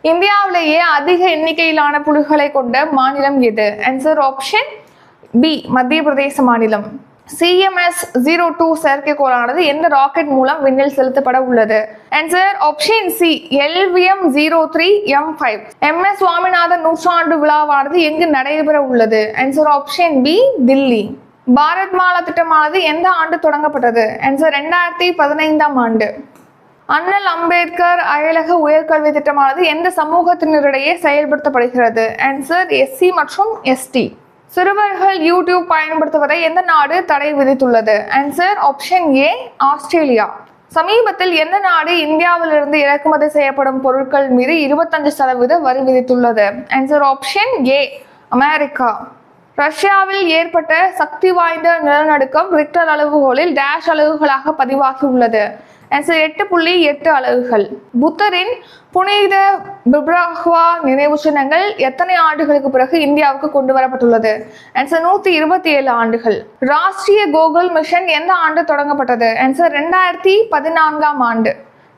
இந்தியாவிலேயே அதிக எண்ணிக்கையிலான புலிகளை கொண்ட மாநிலம் எது? ஆன்சர் ஆப்ஷன் பி மத்திய பிரதேச மாநிலம். CMS-02 செயற்கைக்கோளானது எந்த ராக்கெட் மூலம் விண்ணில் செலுத்தப்பட உள்ளது? Answer option C LVM-03M5. MS Swaminathan நூற்றாண்டு விழாவானது எங்கு நடைபெற உள்ளது? Answer option B Delhi. Bharat Mala திட்டமானது எந்த ஆண்டு தொடங்கப்பட்டது? ஆன்சர் 2015ஆம் ஆண்டு. அண்ணல் அம்பேத்கர் அயலக உயர்கல்வி திட்டமானது எந்த சமூகத்தினரிடையே செயல்படுத்தப்படுகிறது? ஆன்சர் SC மற்றும் ST. சிறுவர்கள் யூடியூப் பயன்படுத்துவதை எந்த நாடு தடை விதித்துள்ளது? Answer option A Australia. சமீபத்தில் எந்த நாடு இந்தியாவிலிருந்து இறக்குமதி செய்யப்படும் பொருட்கள் மீது 25% வரி விதித்துள்ளது? Answer option A America. ரஷ்யாவில் ஏற்பட்ட சக்தி வாய்ந்த நிலநடுக்கம் ரிக்டர் அளவுகோலில் டேஷ் அலகுகளாக பதிவாகி உள்ளது? ஆன்சர் 8.8 அலகுகள். புத்தரின் புனித பிப்ரஹ்வா நினைவு சின்னங்கள் எத்தனை ஆண்டுகளுக்கு பிறகு இந்தியாவுக்கு கொண்டு வரப்பட்டுள்ளது? ஆன்சர் 127 ஆண்டுகள். ராஷ்டிரிய கோகுல் மிஷன் எந்த ஆண்டு தொடங்கப்பட்டது? ஆன்சர் 2014ஆம் ஆண்டு.